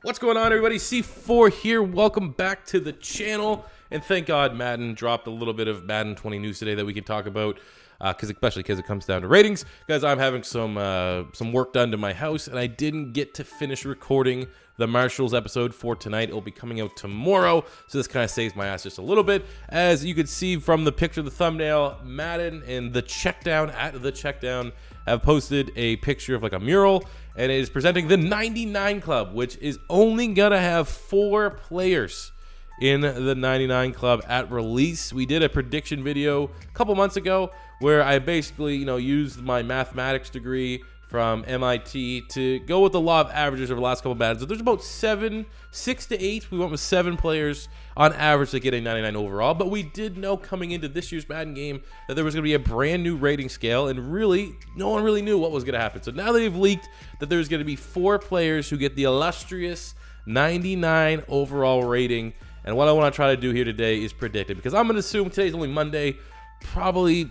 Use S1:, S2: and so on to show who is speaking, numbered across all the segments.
S1: What's going on, everybody? C4 here. Welcome back to the channel. And thank God Madden dropped a little bit of Madden 20 news today that we can talk about, especially because it comes down to ratings. Guys, I'm having some work done to my house, and I didn't get to finish recording the Marshalls episode for tonight. It'll be coming out tomorrow, so this kind of saves my ass just a little bit. As you can see from the picture, the thumbnail, Madden and the Checkdown at the Checkdown have posted a picture of like a mural, and it is presenting the 99 Club, which is only gonna have 4 players in the 99 Club at release. We did a prediction video a couple months ago where I basically, used my mathematics degree from MIT to go with the law of averages over the last couple of Maddens. So there's about 6 to 8. We went with 7 players on average to get a 99 overall. But we did know coming into this year's Madden game that there was going to be a brand new rating scale, and really, no one really knew what was going to happen. So now they've leaked that there's going to be 4 players who get the illustrious 99 overall rating. And what I want to try to do here today is predict it, because I'm going to assume today's only Monday, probably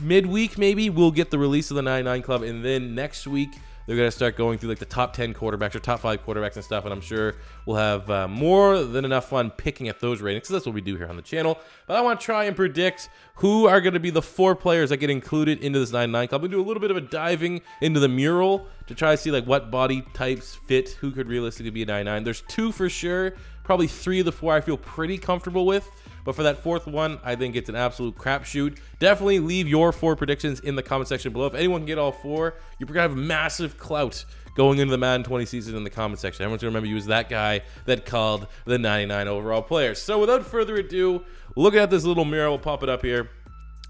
S1: midweek maybe we'll get the release of the 99 Club, and then next week they're going to start going through like the top 10 quarterbacks or top 5 quarterbacks and stuff, and I'm sure we'll have more than enough fun picking at those ratings, because that's what we do here on the channel. But I want to try and predict who are going to be the 4 players that get included into this 99 Club. I'm going to do a little bit of a diving into the mural to try to see like what body types fit, who could realistically be a 99. There's 2 for sure, probably 3 of the 4 I feel pretty comfortable with. But for that 4th one, I think it's an absolute crapshoot. Definitely leave your 4 predictions in the comment section below. If anyone can get all 4, you're going to have massive clout going into the Madden 20 season in the comment section. Everyone's going to remember you as that guy that called the 99 overall player. So without further ado, look at this little mural. We'll pop it up here.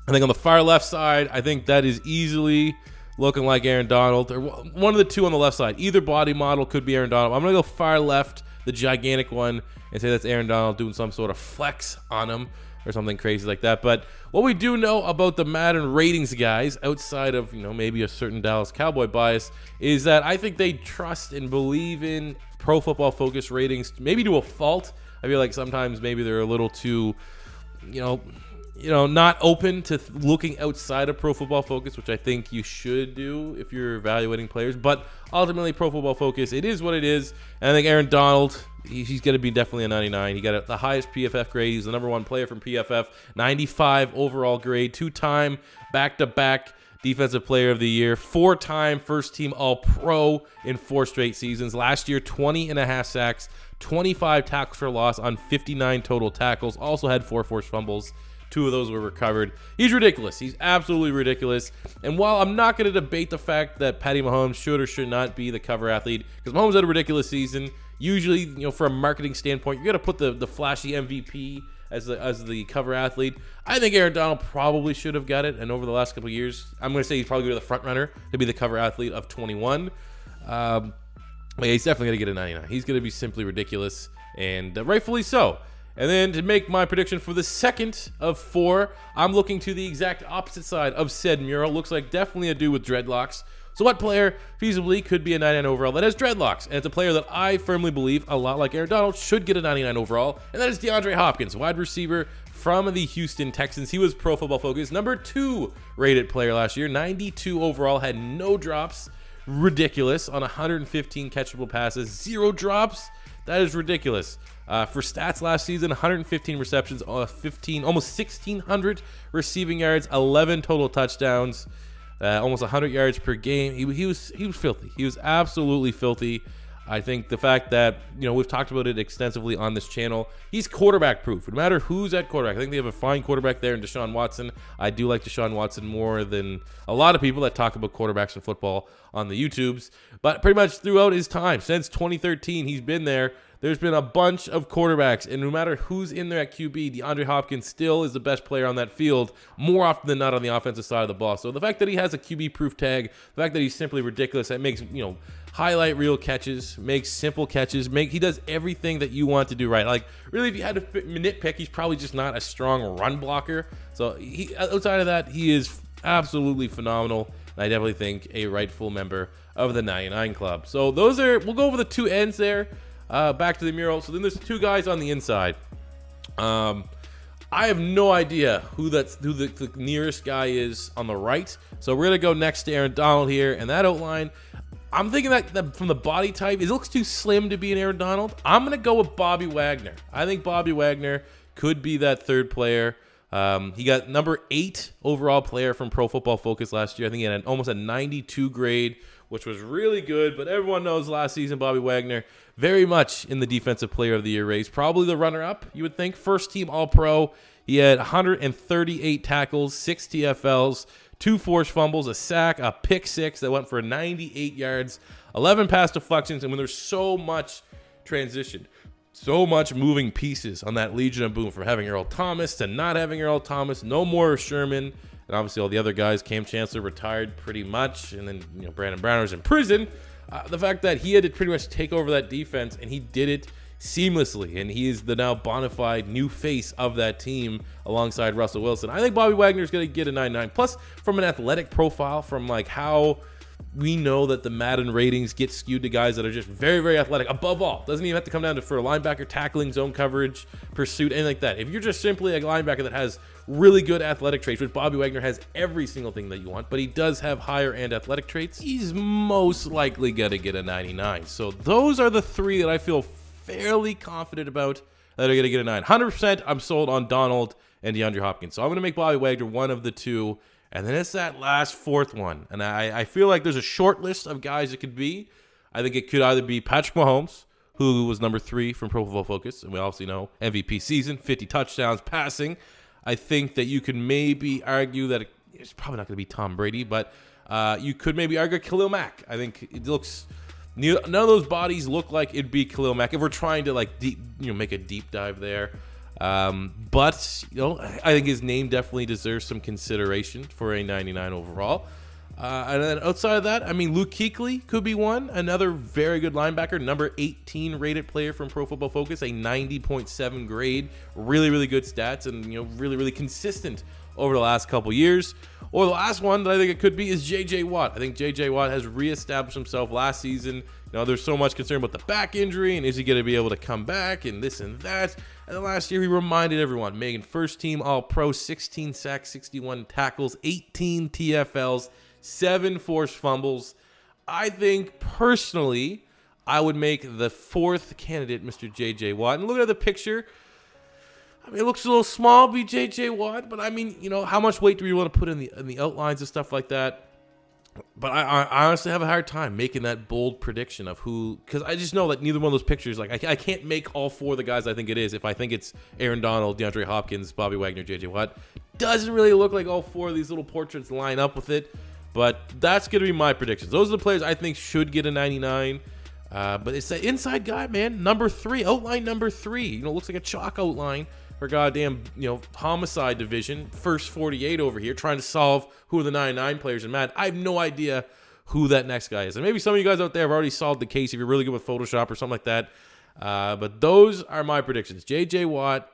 S1: I think on the far left side, I think that is easily looking like Aaron Donald, or one of the 2 on the left side. Either body model could be Aaron Donald. I'm going to go far left, the gigantic one, and say that's Aaron Donald doing some sort of flex on him or something crazy like that. But what we do know about the Madden ratings guys, outside of maybe a certain Dallas Cowboy bias, is that I think they trust and believe in Pro Football Focus ratings, maybe to a fault. I feel like sometimes maybe they're a little too, not open to looking outside of Pro Football Focus, which I think you should do if you're evaluating players. But ultimately, Pro Football Focus, it is what it is. And I think Aaron Donald, he's going to be definitely a 99. He got the highest PFF grade. He's the #1 player from PFF, 95 overall grade, 2-time back-to-back Defensive Player of the Year, 4-time first-team All-Pro in 4 straight seasons. Last year, 20.5 sacks, 25 tackles for loss on 59 total tackles. Also had 4 forced fumbles. 2 of those were recovered. He's ridiculous. He's absolutely ridiculous. And while I'm not going to debate the fact that Patty Mahomes should or should not be the cover athlete, because Mahomes had a ridiculous season, usually, for a marketing standpoint, you're going to put the flashy MVP as the cover athlete. I think Aaron Donald probably should have got it, and over the last couple of years, I'm going to say he's probably going to be the front runner to be the cover athlete of 21. But yeah, he's definitely going to get a 99. He's going to be simply ridiculous, and rightfully so. And then to make my prediction for the 2nd of 4, I'm looking to the exact opposite side of said mural. Looks like definitely a dude with dreadlocks. So what player feasibly could be a 99 overall that has dreadlocks? And it's a player that I firmly believe, a lot like Aaron Donald, should get a 99 overall. And that is DeAndre Hopkins, wide receiver from the Houston Texans. He was Pro Football Focus #2 rated player last year. 92 overall, had no drops. Ridiculous. On 115 catchable passes, 0 drops. That is ridiculous. For stats last season, 115 receptions, almost 1,600 receiving yards, 11 total touchdowns, almost 100 yards per game. He was filthy. He was absolutely filthy. I think the fact that, we've talked about it extensively on this channel, he's quarterback proof. No matter who's at quarterback, I think they have a fine quarterback there in Deshaun Watson. I do like Deshaun Watson more than a lot of people that talk about quarterbacks in football on the YouTubes. But pretty much throughout his time, since 2013, he's been there. There's been a bunch of quarterbacks, and no matter who's in there at QB, DeAndre Hopkins still is the best player on that field, more often than not on the offensive side of the ball. So the fact that he has a QB-proof tag, the fact that he's simply ridiculous, that makes, highlight reel catches, makes simple catches, he does everything that you want to do right. Like, really, if you had to nitpick, he's probably just not a strong run blocker. So outside of that, he is absolutely phenomenal. And I definitely think a rightful member of the 99 Club. So we'll go over the 2 ends there. Back to the mural. So then there's 2 guys on the inside. I have no idea who the nearest guy is on the right. So we're gonna go next to Aaron Donald here, and that outline, I'm thinking that from the body type, it looks too slim to be an Aaron Donald. I'm going to go with Bobby Wagner. I think Bobby Wagner could be that third player. He got number 8 overall player from Pro Football Focus last year. I think he had almost a 92 grade, which was really good. But everyone knows last season, Bobby Wagner very much in the Defensive Player of the Year race. Probably the runner-up, you would think. First team All-Pro. He had 138 tackles, 6 TFLs, 2 forced fumbles, a sack, a pick 6 that went for 98 yards, 11 pass deflections. And when there's so much transition, so much moving pieces on that Legion of Boom, from having Earl Thomas to not having Earl Thomas, no more Sherman, and obviously all the other guys. Cam Chancellor retired pretty much, and then Brandon Browner's in prison. The fact that he had to pretty much take over that defense, and he did it seamlessly, and he is the now bona fide new face of that team alongside Russell Wilson. I think Bobby Wagner is going to get a 99. Plus, from an athletic profile, from like how we know that the Madden ratings get skewed to guys that are just very, very athletic. Above all, doesn't even have to come down to for a linebacker, tackling, zone coverage, pursuit, anything like that. If you're just simply a linebacker that has really good athletic traits, which Bobby Wagner has every single thing that you want, but he does have higher end athletic traits, he's most likely going to get a 99. So those are the 3 that I feel fairly confident about that are going to get a 9. 100% I'm sold on Donald and DeAndre Hopkins. So I'm going to make Bobby Wagner one of the 2. And then it's that last 4th one. And I feel like there's a short list of guys it could be. I think it could either be Patrick Mahomes, who was number 3 from Pro Football Focus. And we obviously know MVP season, 50 touchdowns passing. I think that you can maybe argue that it's probably not going to be Tom Brady, but you could maybe argue Khalil Mack. I think it looks... None of those bodies look like it'd be Khalil Mack if we're trying to like make a deep dive there. But I think his name definitely deserves some consideration for a 99 overall. And then outside of that, I mean, Luke Kuechly could be one, another very good linebacker, number 18 rated player from Pro Football Focus, a 90.7 grade, really, really good stats, and really, really consistent over the last couple years. Or the last one that I think it could be is J.J. Watt. I think J.J. Watt has reestablished himself last season. There's so much concern about the back injury, and is he going to be able to come back, and this and that. And then last year, he reminded everyone, making first team All-Pro, 16 sacks, 61 tackles, 18 TFLs, 7 forced fumbles. I think, personally, I would make the 4th candidate Mr. J.J. Watt. And look at the picture. I mean, it looks a little small, be J.J. Watt, but I mean, how much weight do we want to put in the outlines and stuff like that? But I honestly have a hard time making that bold prediction of who, because I just know that neither one of those pictures, like I can't make all 4 of the guys I think it is. If I think it's Aaron Donald, DeAndre Hopkins, Bobby Wagner, J.J. Watt, doesn't really look like all 4 of these little portraits line up with it. But that's going to be my predictions. Those are the players I think should get a 99. But it's that inside guy, man, number 3, outline number 3. Looks like a chalk outline for goddamn, homicide division, first 48 over here, trying to solve who are the 99 players in Madden. I have no idea who that next guy is. And maybe some of you guys out there have already solved the case if you're really good with Photoshop or something like that. But those are my predictions. J.J. Watt,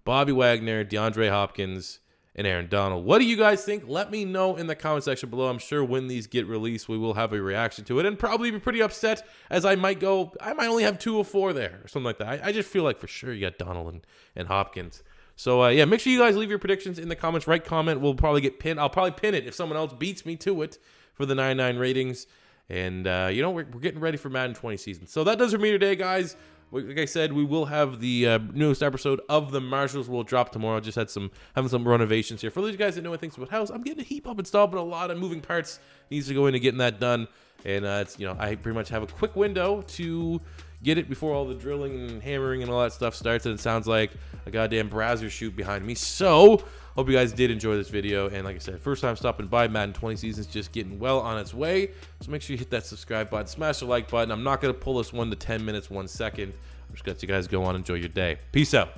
S1: Bobby Wagner, DeAndre Hopkins, and Aaron Donald. What do you guys think? Let me know in the comment section below. I'm sure when these get released, we will have a reaction to it and probably be pretty upset, as I might only have 2 of 4 there or something like that. I just feel like for sure you got Donald and Hopkins. So yeah, make sure you guys leave your predictions in the comments. Right comment will probably get pinned. I'll probably pin it if someone else beats me to it for the 99 ratings. And we're getting ready for Madden 20 season. So that does it for me today, guys. Like I said, we will have the newest episode of the Marshalls will drop tomorrow. Just having some renovations here. For those guys that know things about house, I'm getting a heap up installed, but a lot of moving parts needs to go into getting that done. And I pretty much have a quick window to get it before all the drilling and hammering and all that stuff starts. And it sounds like a goddamn browser shoot behind me. So hope you guys did enjoy this video. And like I said, first time stopping by, Madden 20 season's just getting well on its way. So make sure you hit that subscribe button, smash the like button. I'm not going to pull this 1 to 10 minutes, 1 second. I'm just going to let you guys go on and enjoy your day. Peace out.